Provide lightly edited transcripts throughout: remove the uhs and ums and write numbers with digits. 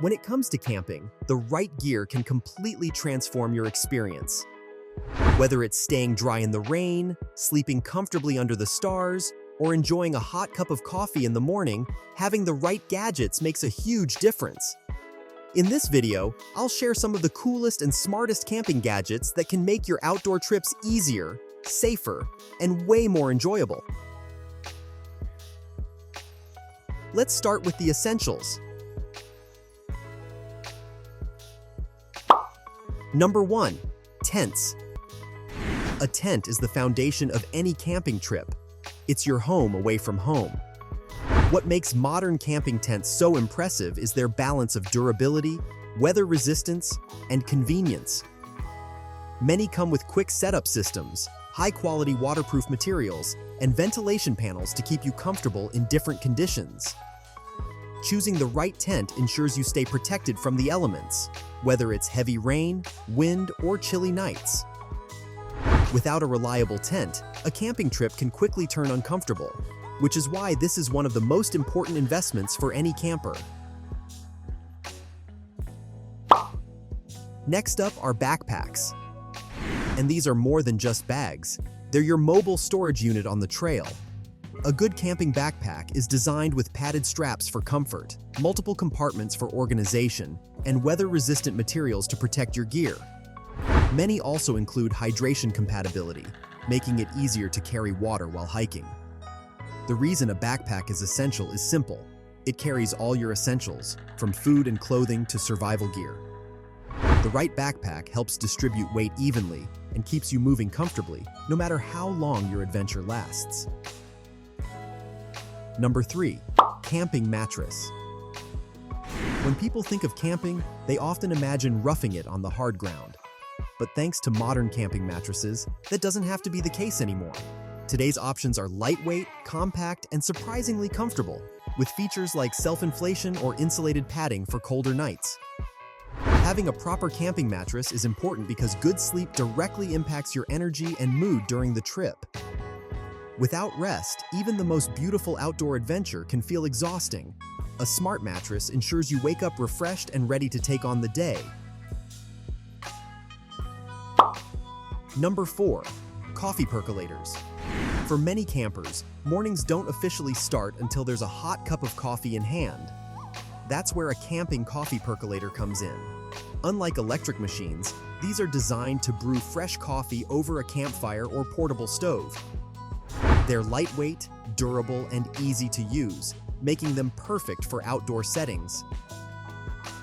When it comes to camping, the right gear can completely transform your experience. Whether it's staying dry in the rain, sleeping comfortably under the stars, or enjoying a hot cup of coffee in the morning, having the right gadgets makes a huge difference. In this video, I'll share some of the coolest and smartest camping gadgets that can make your outdoor trips easier, safer, and way more enjoyable. Let's start with the essentials. Number 1. Tents. A tent is the foundation of any camping trip. It's your home away from home. What makes modern camping tents so impressive is their balance of durability, weather resistance, and convenience. Many come with quick setup systems, high-quality waterproof materials, and ventilation panels to keep you comfortable in different conditions. Choosing the right tent ensures you stay protected from the elements, whether it's heavy rain, wind, or chilly nights. Without a reliable tent, a camping trip can quickly turn uncomfortable, which is why this is one of the most important investments for any camper. Next up are backpacks. And these are more than just bags. They're your mobile storage unit on the trail. A good camping backpack is designed with padded straps for comfort, multiple compartments for organization, and weather-resistant materials to protect your gear. Many also include hydration compatibility, making it easier to carry water while hiking. The reason a backpack is essential is simple. It carries all your essentials, from food and clothing to survival gear. The right backpack helps distribute weight evenly and keeps you moving comfortably, no matter how long your adventure lasts. Number 3. Camping mattress. When people think of camping, they often imagine roughing it on the hard ground. But thanks to modern camping mattresses, that doesn't have to be the case anymore. Today's options are lightweight, compact, and surprisingly comfortable, with features like self-inflation or insulated padding for colder nights. Having a proper camping mattress is important because good sleep directly impacts your energy and mood during the trip. Without rest, even the most beautiful outdoor adventure can feel exhausting. A smart mattress ensures you wake up refreshed and ready to take on the day. Number 4. Coffee percolators. For many campers, mornings don't officially start until there's a hot cup of coffee in hand. That's where a camping coffee percolator comes in. Unlike electric machines, these are designed to brew fresh coffee over a campfire or portable stove. They're lightweight, durable, and easy to use, making them perfect for outdoor settings.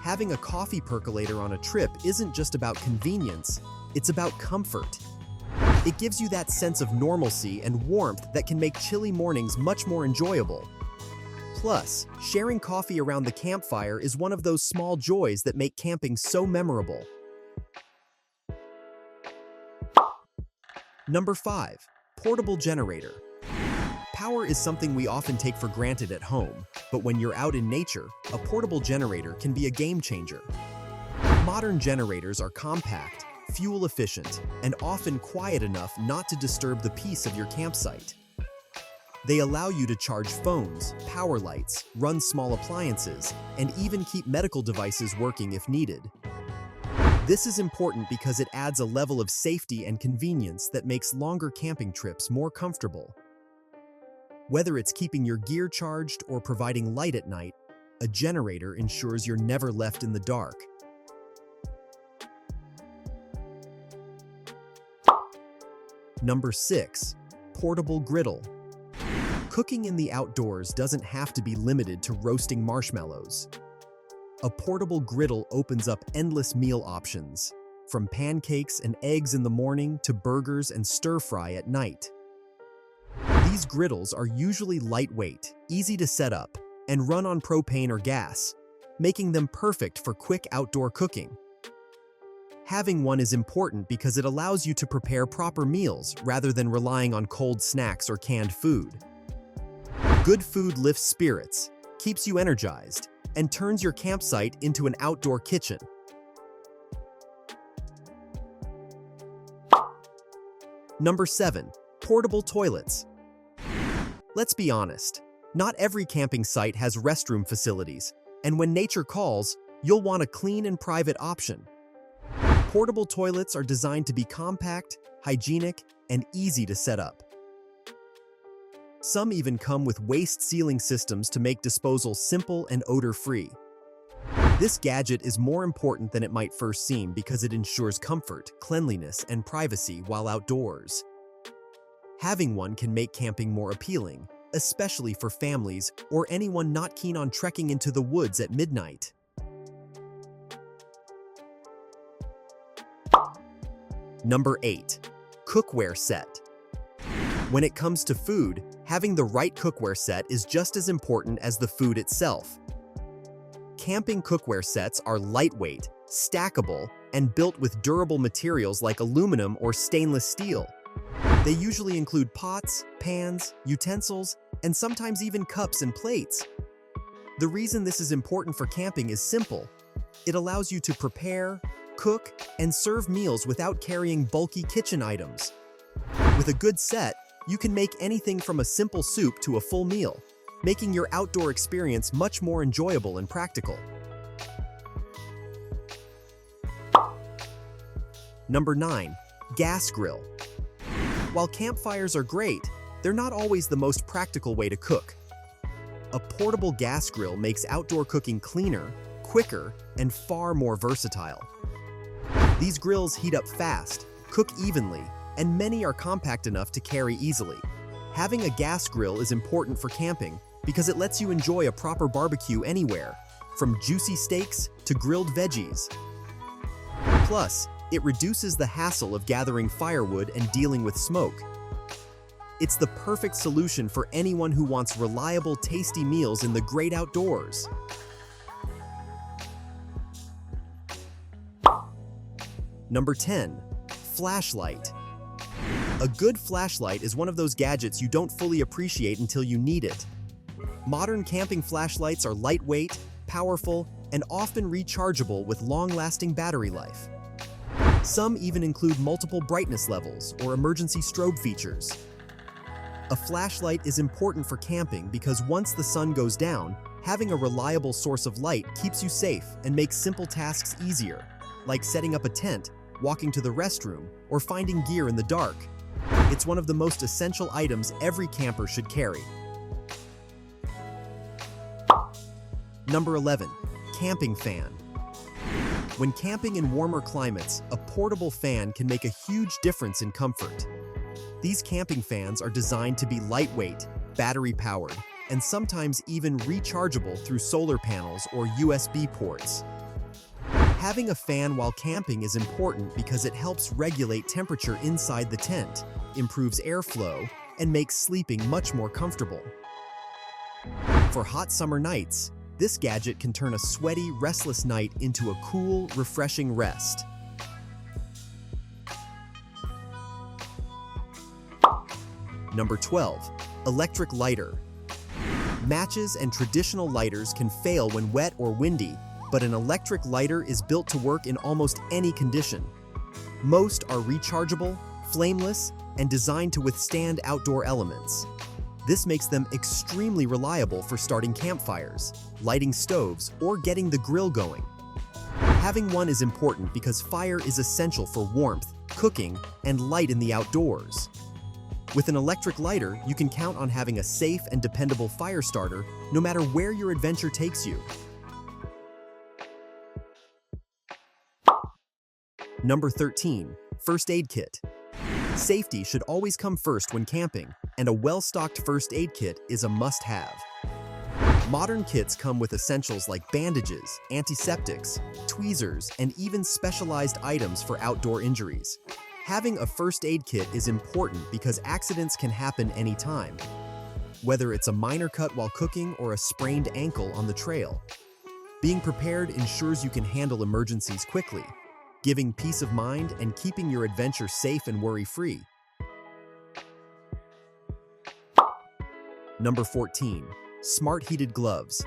Having a coffee percolator on a trip isn't just about convenience, it's about comfort. It gives you that sense of normalcy and warmth that can make chilly mornings much more enjoyable. Plus, sharing coffee around the campfire is one of those small joys that make camping so memorable. Number 5. Portable generator. Power is something we often take for granted at home, but when you're out in nature, a portable generator can be a game changer. Modern generators are compact, fuel-efficient, and often quiet enough not to disturb the peace of your campsite. They allow you to charge phones, power lights, run small appliances, and even keep medical devices working if needed. This is important because it adds a level of safety and convenience that makes longer camping trips more comfortable. Whether it's keeping your gear charged or providing light at night, a generator ensures you're never left in the dark. Number 6. Portable griddle. Cooking in the outdoors doesn't have to be limited to roasting marshmallows. A portable griddle opens up endless meal options, from pancakes and eggs in the morning to burgers and stir-fry at night. These griddles are usually lightweight, easy to set up, and run on propane or gas, making them perfect for quick outdoor cooking. Having one is important because it allows you to prepare proper meals rather than relying on cold snacks or canned food. Good food lifts spirits, keeps you energized, and turns your campsite into an outdoor kitchen. Number 7. Portable toilets. Let's be honest, not every camping site has restroom facilities, and when nature calls, you'll want a clean and private option. Portable toilets are designed to be compact, hygienic, and easy to set up. Some even come with waste sealing systems to make disposal simple and odor-free. This gadget is more important than it might first seem because it ensures comfort, cleanliness, and privacy while outdoors. Having one can make camping more appealing, especially for families or anyone not keen on trekking into the woods at midnight. Number 8. Cookware set. When it comes to food, having the right cookware set is just as important as the food itself. Camping cookware sets are lightweight, stackable, and built with durable materials like aluminum or stainless steel. They usually include pots, pans, utensils, and sometimes even cups and plates. The reason this is important for camping is simple. It allows you to prepare, cook, and serve meals without carrying bulky kitchen items. With a good set, you can make anything from a simple soup to a full meal, making your outdoor experience much more enjoyable and practical. Number 9. Gas grill. While campfires are great, they're not always the most practical way to cook. A portable gas grill makes outdoor cooking cleaner, quicker, and far more versatile. These grills heat up fast, cook evenly, and many are compact enough to carry easily. Having a gas grill is important for camping because it lets you enjoy a proper barbecue anywhere, from juicy steaks to grilled veggies. Plus, it reduces the hassle of gathering firewood and dealing with smoke. It's the perfect solution for anyone who wants reliable, tasty meals in the great outdoors. Number 10. Flashlight. A good flashlight is one of those gadgets you don't fully appreciate until you need it. Modern camping flashlights are lightweight, powerful, and often rechargeable with long-lasting battery life. Some even include multiple brightness levels or emergency strobe features. A flashlight is important for camping because once the sun goes down, having a reliable source of light keeps you safe and makes simple tasks easier, like setting up a tent, walking to the restroom, or finding gear in the dark. It's one of the most essential items every camper should carry. Number 11. Camping fan. When camping in warmer climates, a portable fan can make a huge difference in comfort. These camping fans are designed to be lightweight, battery-powered, and sometimes even rechargeable through solar panels or USB ports. Having a fan while camping is important because it helps regulate temperature inside the tent, improves airflow, and makes sleeping much more comfortable. For hot summer nights, this gadget can turn a sweaty, restless night into a cool, refreshing rest. Number 12. Electric lighter. Matches and traditional lighters can fail when wet or windy, but an electric lighter is built to work in almost any condition. Most are rechargeable, flameless, and designed to withstand outdoor elements. This makes them extremely reliable for starting campfires, lighting stoves, or getting the grill going. Having one is important because fire is essential for warmth, cooking, and light in the outdoors. With an electric lighter, you can count on having a safe and dependable fire starter no matter where your adventure takes you. Number 13. First aid kit. Safety should always come first when camping, and a well-stocked first aid kit is a must-have. Modern kits come with essentials like bandages, antiseptics, tweezers, and even specialized items for outdoor injuries. Having a first aid kit is important because accidents can happen anytime, whether it's a minor cut while cooking or a sprained ankle on the trail. Being prepared ensures you can handle emergencies quickly, giving peace of mind and keeping your adventure safe and worry-free. Number 14. Smart heated gloves.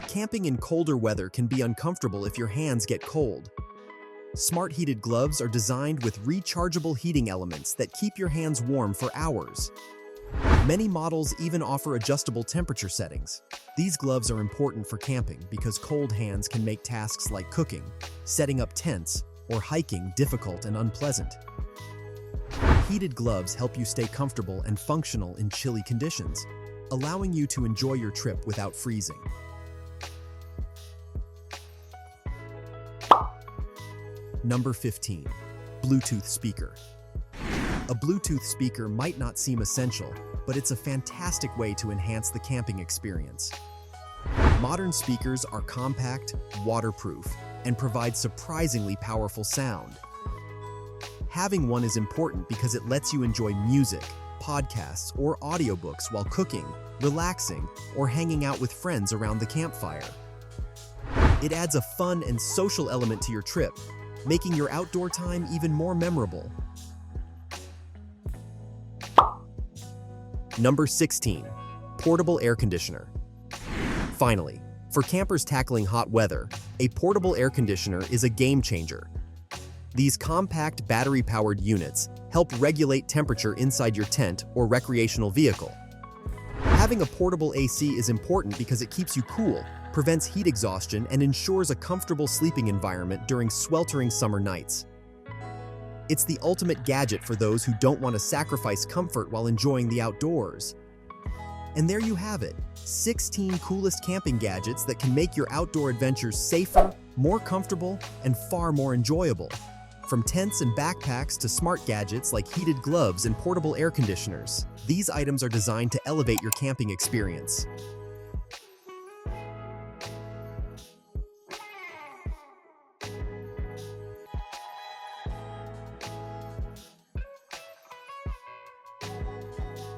Camping in colder weather can be uncomfortable if your hands get cold. Smart heated gloves are designed with rechargeable heating elements that keep your hands warm for hours. Many models even offer adjustable temperature settings. These gloves are important for camping because cold hands can make tasks like cooking, setting up tents, or hiking difficult and unpleasant. Heated gloves help you stay comfortable and functional in chilly conditions, allowing you to enjoy your trip without freezing. Number 15. Bluetooth speaker. A Bluetooth speaker might not seem essential, but it's a fantastic way to enhance the camping experience. Modern speakers are compact, waterproof, and provide surprisingly powerful sound. Having one is important because it lets you enjoy music, podcasts, or audiobooks while cooking, relaxing, or hanging out with friends around the campfire. It adds a fun and social element to your trip, making your outdoor time even more memorable. Number 16. Portable air conditioner. Finally, for campers tackling hot weather, a portable air conditioner is a game changer. These compact battery-powered units help regulate temperature inside your tent or recreational vehicle. Having a portable AC is important because it keeps you cool, prevents heat exhaustion, and ensures a comfortable sleeping environment during sweltering summer nights. It's the ultimate gadget for those who don't want to sacrifice comfort while enjoying the outdoors. And there you have it, 16 coolest camping gadgets that can make your outdoor adventures safer, more comfortable, and far more enjoyable. From tents and backpacks to smart gadgets like heated gloves and portable air conditioners, these items are designed to elevate your camping experience.